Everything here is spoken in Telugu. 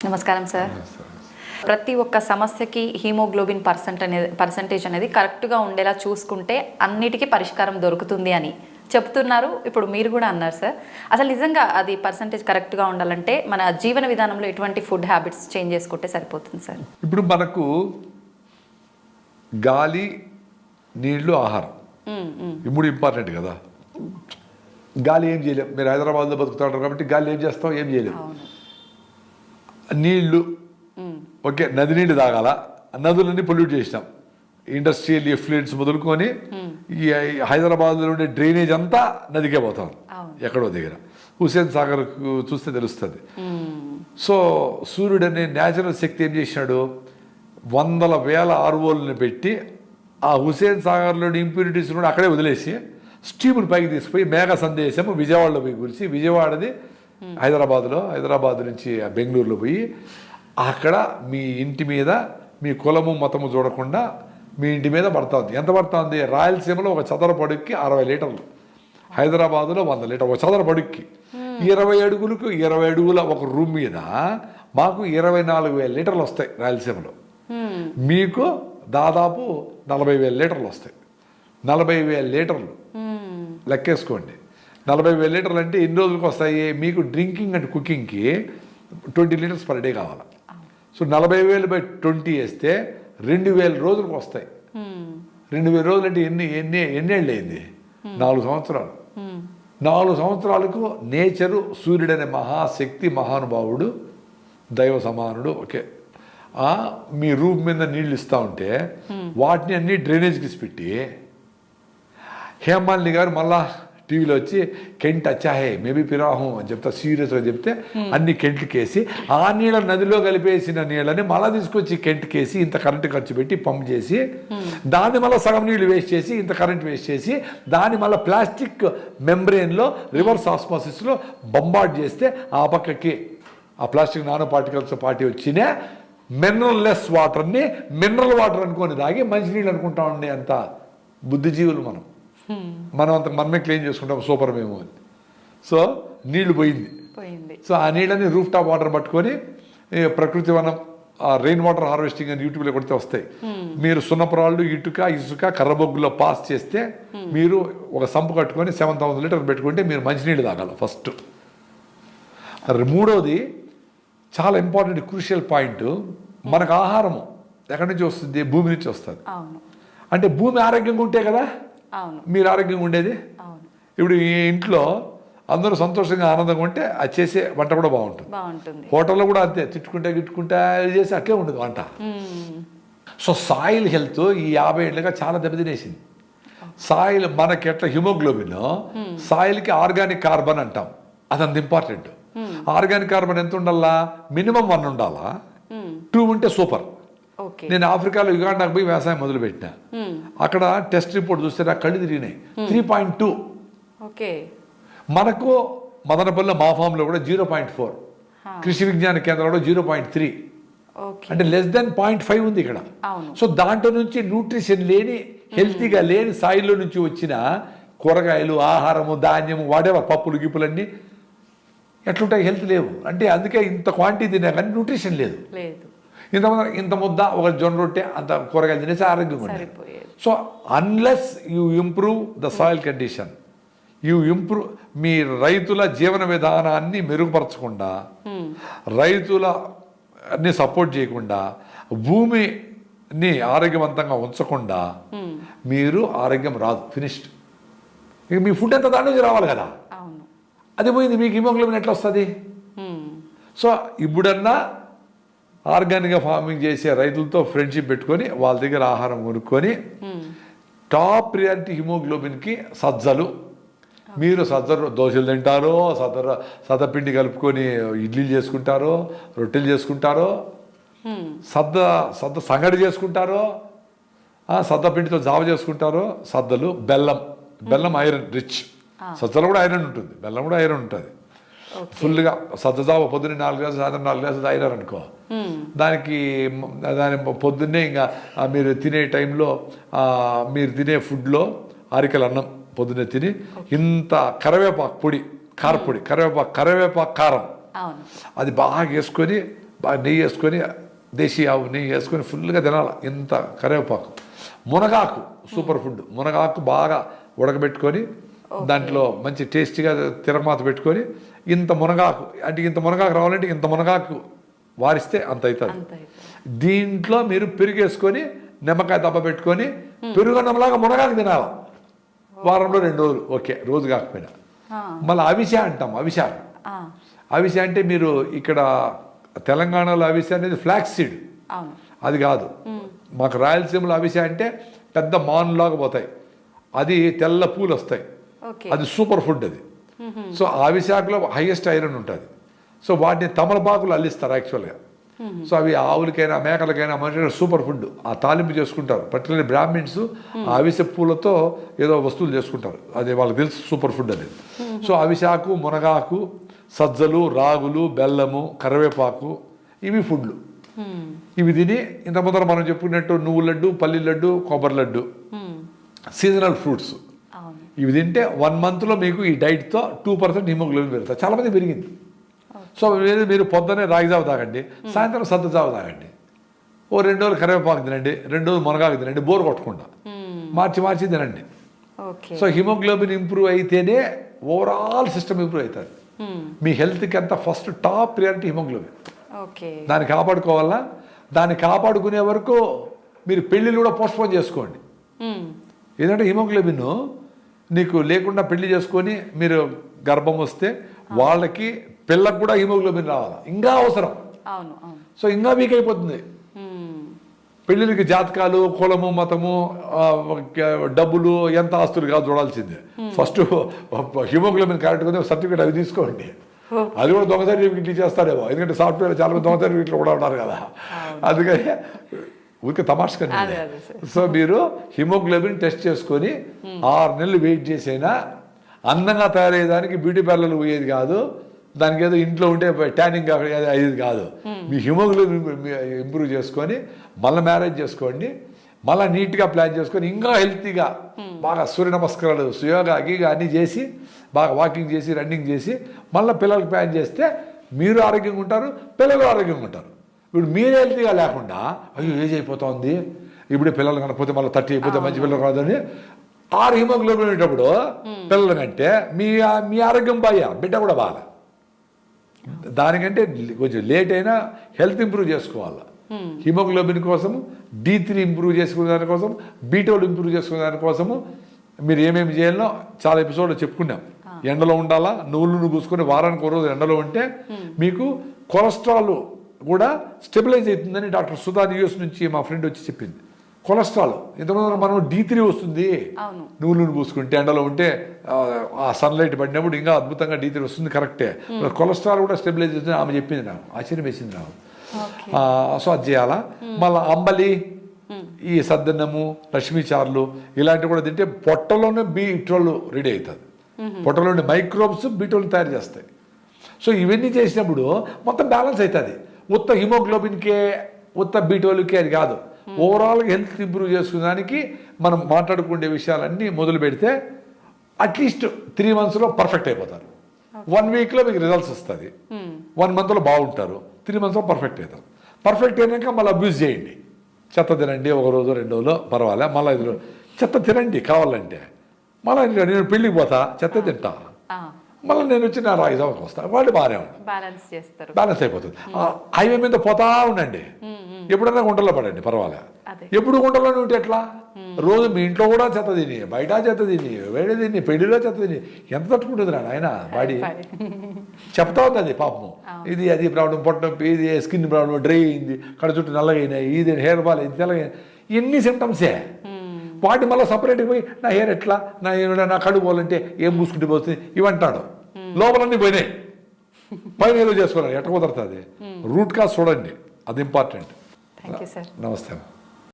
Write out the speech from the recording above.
నమస్కారం సార్. ప్రతి ఒక్క సమస్యకి హీమోగ్లోబిన్ పర్సంటేజ్ అనేది కరెక్ట్గా ఉండేలా చూసుకుంటే అన్నిటికీ పరిష్కారం దొరుకుతుంది అని చెప్తున్నారు. ఇప్పుడు మీరు కూడా అన్నారు సార్. అసలు నిజంగా అది పర్సంటేజ్ కరెక్ట్గా ఉండాలంటే మన జీవన విధానంలో ఎటువంటి ఫుడ్ హ్యాబిట్స్ చేంజ్ చేసుకుంటే సరిపోతుంది సార్? ఇప్పుడు మనకు గాలి, నీళ్లు, ఆహారం ఈ మూడు ఇంపార్టెంట్ కదా. గాలి ఏం చేయలేం, మీరు హైదరాబాద్లో బతుకుతారు కాబట్టి గాలి ఏం చేస్తాం, ఏం చేయలేం. నీళ్లు ఓకే, నది నీళ్ళు తాగాల, నదులన్నీ పొల్యూట్ చేసినాం. ఇండస్ట్రియల్ ఎఫ్లూయెంట్స్ మొదలుకొని ఈ హైదరాబాద్లో ఉండే డ్రైనేజ్ అంతా నదికే పోతాం ఎక్కడో దగ్గర. హుసేన్ సాగర్ చూస్తే తెలుస్తుంది. సో సూర్యుడు అనే న్యాచురల్ శక్తి ఏం చేసినాడు, వందల వేల ఆర్వోల్ని పెట్టి ఆ హుసేన్ సాగర్లోని ఇంప్యూరిటీస్ కూడా అక్కడే వదిలేసి స్టీములు పైకి తీసుకుపోయి మేఘ సందేశం విజయవాడలో పోయి కూర్చి, విజయవాడది హైదరాబాద్ నుంచి బెంగళూరులో పోయి అక్కడ మీ ఇంటి మీద మీ కులము మతము చూడకుండా మీ ఇంటి మీద పడుతుంది. ఎంత పడుతుంది? రాయలసీమలో ఒక చదరపు అడుగుకి 60 లీటర్లు, హైదరాబాదులో 100 లీటర్లు ఒక చదరపు అడుగుకి. 20 అడుగులకు 20 అడుగుల ఒక రూమ్ మీద మాకు 24,000 లీటర్లు వస్తాయి రాయలసీమలో. మీకు దాదాపు 40,000 లీటర్లు వస్తాయి. 40,000 లీటర్లు లెక్కేసుకోండి. 40,000 లీటర్లు అంటే ఎన్ని రోజులకు వస్తాయి? మీకు డ్రింకింగ్ అండ్ కుకింగ్కి 20 లీటర్స్ పర్ డే కావాలి. సో 40,000 బై 20 వేస్తే 2,000 రోజులకు వస్తాయి. 2,000 రోజులు అంటే ఎన్నేళ్ళు అయింది? 4 సంవత్సరాలు. 4 సంవత్సరాలకు నేచరు, సూర్యుడు అనే మహాశక్తి, మహానుభావుడు, దైవ సమానుడు ఓకే మీ రూమ్ మీద నీళ్ళు ఇస్తూ ఉంటే వాటిని అన్ని డ్రైనేజ్కి పెట్టి హేమాలిని గారు మళ్ళా టీవీలో వచ్చి కెంట్ అచ్చాహే మేబీ పిరాహం అని చెప్తా సీరియస్గా చెప్తే అన్ని కెంట్కేసి ఆ నీళ్ళ నదిలో కలిపేసిన నీళ్ళని మళ్ళీ తీసుకొచ్చి కెంట్కేసి ఇంత కరెంటు ఖర్చు పెట్టి పంప్ చేసి దాన్ని మళ్ళీ సగం నీళ్ళు వేస్ట్ చేసి ఇంత కరెంట్ వేస్ట్ చేసి దాన్ని మళ్ళీ ప్లాస్టిక్ మెంబ్రెయిన్లో రివర్స్ ఆస్మాసిస్లో బంబార్డ్ చేస్తే ఆ పక్కకి ఆ ప్లాస్టిక్ నానో పార్టికల్స్ వచ్చిన మినరల్ లెస్ వాటర్ని మినరల్ వాటర్ అనుకొని తాగి మంచినీళ్ళు అనుకుంటా ఉండే అంత బుద్ధిజీవులు మనం అంత మనమే క్లీన్ చేసుకుంటాం సూపర్ మేము అని. సో నీళ్లు పోయింది. సో ఆ నీళ్ళని రూఫ్ టాప్ వాటర్ పట్టుకొని ప్రకృతి వనం రెయిన్ వాటర్ హార్వెస్టింగ్ అని యూట్యూబ్లో కొడితే వస్తాయి. మీరు సున్నపురాళ్ళు, ఇసుక కర్రబొగ్గులో పాస్ చేస్తే మీరు ఒక సంపు కట్టుకొని 7,000 లీటర్లు పెట్టుకుంటే మీరు మంచినీళ్ళు తాగాలి ఫస్ట్. మూడోది చాలా ఇంపార్టెంట్ క్రూషియల్ పాయింట్, మనకు ఆహారము ఎక్కడి నుంచి వస్తుంది? భూమి నుంచి వస్తుంది. అంటే భూమి ఆరోగ్యంగా ఉంటే కదా మీరు ఆరోగ్యంగా ఉండేది. ఇప్పుడు ఈ ఇంట్లో అందరూ సంతోషంగా ఆనందంగా ఉంటే అది చేసే వంట కూడా బాగుంటుంది. హోటల్లో కూడా అంతే, తిట్టుకుంటా చేసి అట్లే ఉండదు వంట. సో సాయిల్ హెల్త్ ఈ 50 ఏళ్ళుగా చాలా దెబ్బతినేసింది. సాయిల్ మనకి ఎట్లా హిమోగ్లోబిన్, సాయిల్కి ఆర్గానిక్ కార్బన్ అంటాం, అదంత ఇంపార్టెంట్. ఆర్గానిక్ కార్బన్ ఎంత ఉండాలా? మినిమం 1 ఉండాలా, 2 ఉంటే సూపర్. నేను ఆఫ్రికాలో యుగాండాకు పోయి వ్యవసాయం మొదలుపెట్టినా. అక్కడ టెస్ట్ రిపోర్ట్ చూస్తే నాకు కళ్ళు తిరిగినాయి. 3.2. మనకు మదనపల్లిలో మా ఫామ్లో కూడా 0.4, కృషి విజ్ఞాన కేంద్రంలో 0.3, అంటే లెస్ దెన్ 0.5 ఉంది ఇక్కడ. సో దాంట్లో నుంచి న్యూట్రిషన్ లేని, హెల్తీగా లేని సాయిల్లో నుంచి వచ్చిన కూరగాయలు, ఆహారము, ధాన్యము, వాడేవర్ పప్పులు గిప్పులన్నీ ఎట్లుంటాయి? హెల్త్ లేవు. అంటే అందుకే ఇంత క్వాంటిటీ తినా కానీ న్యూట్రిషన్ లేదు. ఇంత ముద్ద ఒక జొన్న రొట్టె అంత కూరగాయలు తినేసి ఆరోగ్యంగా ఉంటుంది. So unless you improve the soil condition, you improve మీ రైతుల జీవన విధానాన్ని మెరుగుపరచకుండా, రైతులని సపోర్ట్ చేయకుండా, భూమిని ఆరోగ్యవంతంగా ఉంచకుండా మీరు ఆరోగ్యం రాదు. ఫినిష్డ్. ఇక మీ ఫుడ్ అంతా దాని నుంచి రావాలి కదా. అది పోయింది, మీకు హిమోగ్లోబిన్ ఎట్లా వస్తుంది? సో ఇప్పుడన్నా ఆర్గానిక్గా ఫార్మింగ్ చేసే రైతులతో ఫ్రెండ్షిప్ పెట్టుకొని వాళ్ళ దగ్గర ఆహారం కొనుక్కొని టాప్ ప్రియారిటీ హిమోగ్లోబిన్కి సజ్జలు. మీరు దోశలు తింటారో, సద్దపిండి కలుపుకొని ఇడ్లీలు చేసుకుంటారో, రొట్టెలు చేసుకుంటారో, సద్ద సంగడి చేసుకుంటారో, సద్దపిండితో జావ చేసుకుంటారో. సద్దలు, బెల్లం ఐరన్ రిచ్. సజ్జలు కూడా ఐరన్ ఉంటుంది, బెల్లం కూడా ఐరన్ ఉంటుంది. ఫుల్గా సజ్జజావ పొద్దున్నే 4 గ్లాసులు, సాయంత్రం 4 గ్లాసులు అయినారు అనుకో, దాని పొద్దున్నే ఇంకా మీరు తినే టైంలో మీరు తినే ఫుడ్లో అరికల అన్నం పొద్దున్నే తిని ఇంత కరివేపాకు పొడి, కారపొడి, కరివేపాకు కారం అది బాగా వేసుకొని బాగా నెయ్యి వేసుకొని దేశీ ఆవు నెయ్యి వేసుకొని ఫుల్గా తినాలి. ఇంత కరివేపాకు, మునగాకు సూపర్ ఫుడ్. మునగాకు బాగా ఉడకబెట్టుకొని దాంట్లో మంచి టేస్టీగా తిరగమాత పెట్టుకొని ఇంత మునగాకు, అంటే ఇంత మునగాకు రావాలంటే ఇంత మునగాకు వారిస్తే అంత అవుతుంది. దీంట్లో మీరు పెరుగు వేసుకొని నిమ్మకాయ దెబ్బ పెట్టుకొని పెరుగన్నంలాగా మునగాకు తినాలి. వారంలో 2 రోజులు, ఓకే, రోజు కాకపోయినా. మళ్ళీ అవిసె అంటాం. అవిసె అంటే మీరు ఇక్కడ తెలంగాణలో అవిసె అనేది ఫ్లాక్స్ సీడ్, అది కాదు. మాకు రాయలసీమలో అవిసె అంటే పెద్ద మానులాగా పోతాయి, అది తెల్ల పూలు వస్తాయి, అది సూపర్ ఫుడ్ అది. సో అవిశాఖలో హైయెస్ట్ ఐరన్ ఉంటుంది. సో వాటిని తమలపాకులు అల్లిస్తారు యాక్చువల్గా. సో అవి ఆవులకైనా మేకలకైనా మనుషులైనా సూపర్ ఫుడ్. ఆ తాలింపు చేసుకుంటారు. పర్టికులర్లీ బ్రాహ్మిన్స్ ఆ అవిసె పూలతో ఏదో వస్తువులు చేసుకుంటారు, అది వాళ్ళకి తెలుసు సూపర్ ఫుడ్ అనేది. సో అవిశాకు, మునగాకు, సజ్జలు, రాగులు, బెల్లము, కరివేపాకు, ఇవి ఫుడ్లు. ఇవి తిని ఇంత ముందర మనం చెప్పుకున్నట్టు నువ్వు లడ్డు, పల్లి లడ్డు, కొబ్బరి లడ్డు, సీజనల్ ఫ్రూట్స్, ఇవి తింటే 1 monthలో మీకు ఈ డైట్తో 2% హిమోగ్లోబిన్ పెరుగుతుంది. చాలామంది పెరిగింది. సో మీరు పొద్దున్నే రాగి జావ తాగండి, సాయంత్రం సద్ద జావ తాగండి, ఓ 2 రోజులు కరివేపాకు తినండి, 2 రోజులు మునగాకు తినండి, బోర్ కొట్టకుండా మార్చి తినండి. సో హిమోగ్లోబిన్ ఇంప్రూవ్ అయితేనే ఓవరాల్ సిస్టమ్ ఇంప్రూవ్ అవుతుంది. మీ హెల్త్కి అంతా ఫస్ట్ టాప్ ప్రియారిటీ హిమోగ్లోబిన్. దాన్ని కాపాడుకోవాలా. దాన్ని కాపాడుకునే వరకు మీరు పెళ్ళిళ్ళు కూడా పోస్ట్పోన్ చేసుకోండి. ఎందుకంటే హిమోగ్లోబిన్ నీకు లేకుండా పెళ్లి చేసుకొని మీరు గర్భం వస్తే వాళ్ళకి పిల్లకు కూడా హిమోగ్లోబిన్ రావాలి, ఇంకా అవసరం. సో ఇంకా వీక్ అయిపోతుంది. పెళ్ళిళ్ళకి జాతకాలు, కులము, మతము, డబ్బులు, ఎంత ఆస్తులు కాదు చూడాల్సిందే. ఫస్ట్ హిమోగ్లోబిన్ కరెక్ట్గా సర్టిఫికేట్ అవి తీసుకోండి. అది కూడా దొంగ సర్టిఫికేట్లు చేస్తారేమో, ఎందుకంటే సాఫ్ట్వేర్ చాలా మంది దొంగ సర్టిఫికేట్లు కూడా ఉన్నారు కదా, అందుకని ఊరికే తమాషకండి. సో మీరు హిమోగ్లోబిన్ టెస్ట్ చేసుకొని 6 నెలలు వెయిట్ చేసైనా అందంగా తయారయ్యేదానికి బ్యూటీ పార్లర్లు పోయేది కాదు, దానికి ఏదో ఇంట్లో ఉంటే ట్యానింగ్ అయ్యేది కాదు. మీ హిమోగ్లోబిన్ ఇంప్రూవ్ చేసుకొని మళ్ళీ మ్యారేజ్ చేసుకోండి, మళ్ళీ నీట్గా ప్లాన్ చేసుకొని ఇంకా హెల్తీగా బాగా సూర్య నమస్కారాలు, యోగా గీగా అన్నీ చేసి బాగా వాకింగ్ చేసి రన్నింగ్ చేసి మళ్ళీ పిల్లలకి ప్లాన్ చేస్తే మీరు ఆరోగ్యంగా ఉంటారు, పిల్లలు ఆరోగ్యంగా ఉంటారు. ఇప్పుడు మీరు హెల్తీగా లేకుండా అయ్యో ఏజ్ అయిపోతుంది, ఇప్పుడే పిల్లలు కనకపోతే మళ్ళీ 30 అయిపోతే మంచి పిల్లలు కాదని 6 హిమోగ్లోబిన్ ఉండేటప్పుడు పిల్లల కంటే మీ ఆరోగ్యం బాగా, బిడ్డ కూడా బాగా. దానికంటే కొంచెం లేట్ అయినా హెల్త్ ఇంప్రూవ్ చేసుకోవాలి. హిమోగ్లోబిన్ కోసము, D3 ఇంప్రూవ్ చేసుకునే దానికోసం, B12 ఇంప్రూవ్ చేసుకునే దానికోసము మీరు ఏమేమి చేయాలో చాలా ఎపిసోడ్లో చెప్పుకున్నాం. ఎండలో ఉండాలా, నువ్వులు పూసుకొని వారానికి 1 రోజు ఎండలో ఉంటే మీకు కొలెస్ట్రాల్ కూడా స్టెబిలైజ్ అవుతుందని డాక్టర్ సుధా న్యూస్ నుంచి మా ఫ్రెండ్ వచ్చి చెప్పింది. కొలెస్ట్రాల్ ఇంతకుముందు మనం D3 వస్తుంది, నువ్వులు పూసుకుంటే ఎండలో ఉంటే ఆ సన్లైట్ పడినప్పుడు ఇంకా అద్భుతంగా D3 వస్తుంది, కరెక్టే. కొలెస్ట్రాల్ కూడా స్టెబిలైజ్ అవుతుంది ఆమె చెప్పింది, నాకు ఆశ్చర్యం వేసింది నాకు. సో అది చేయాలా. మళ్ళీ అంబలి, ఈ సద్దన్నము, లక్ష్మీ చార్లు ఇలాంటివి కూడా తింటే పొట్టలోనే B12 రెడీ అవుతుంది. పొట్టలోని మైక్రోబ్స్ B12 తయారు చేస్తాయి. సో ఇవన్నీ చేసినప్పుడు మొత్తం బ్యాలెన్స్ అవుతుంది. ఉత్త హిమోగ్లోబిన్కే, ఉత్త B12కే అది కాదు. ఓవరాల్గా హెల్త్ ఇంప్రూవ్ చేసుకునేదానికి మనం మాట్లాడుకునే విషయాలన్నీ మొదలు పెడితే అట్లీస్ట్ 3 monthsలో పర్ఫెక్ట్ అయిపోతారు. 1 weekలో మీకు రిజల్ట్స్ వస్తుంది, 1 monthలో బాగుంటారు, 3 monthsలో పర్ఫెక్ట్ అవుతారు. పర్ఫెక్ట్ అయినాక మళ్ళీ అబ్యూస్ చేయండి, చెత్త తినండి, 1 రోజు 2 రోజులు పర్వాలే, మళ్ళీ 5 రోజులు చెత్త తినండి కావాలంటే. మళ్ళీ నేను పెళ్ళికి పోతా చెత్త తింటా, మళ్ళీ నేను వచ్చి నా రాగి జావకి వస్తాను, వాళ్ళు బాగానే ఉంటారు, బ్యాలెన్స్ అయిపోతుంది. హైవే మీద పోతా ఉండండి, ఎప్పుడైనా గుంటల్లో పడండి పర్వాలే. ఎప్పుడు గుంటలోనే ఉంటే ఎట్లా? రోజు మీ ఇంట్లో కూడా చెత్త తిని, బయట చెత్త తిని, వేడి తిని, పెళ్లిలో చెత్త తిని ఎంత తట్టుకుంటుంది రా ఆయన బాడీ. చెప్తా ఉంది అది పాపము, ఇది అది ప్రాబ్లం, పొట్టం, ఇది స్కిన్ ప్రాబ్లం, డ్రై అయింది, కడ చుట్టూ నల్లగైనాయి, ఇది హెయిర్ ఫాల్ అయింది, తెల్లగైంది, ఎన్ని సిమ్టమ్సే. వాటి మళ్ళీ సపరేట్గా పోయి నా హెయిర్ ఎట్లా, నా కడుపు పోవాలంటే ఏం పూసుకుంటే పోతుంది ఇవంటాడు. లోపలన్నీ పోయినాయి, పైన ఏదో చేసుకోవాలి, ఎట్ట కుదరుతుంది. రూట్ కాజ్ చూడండి, అది ఇంపార్టెంట్. Thank you sir. నమస్తే.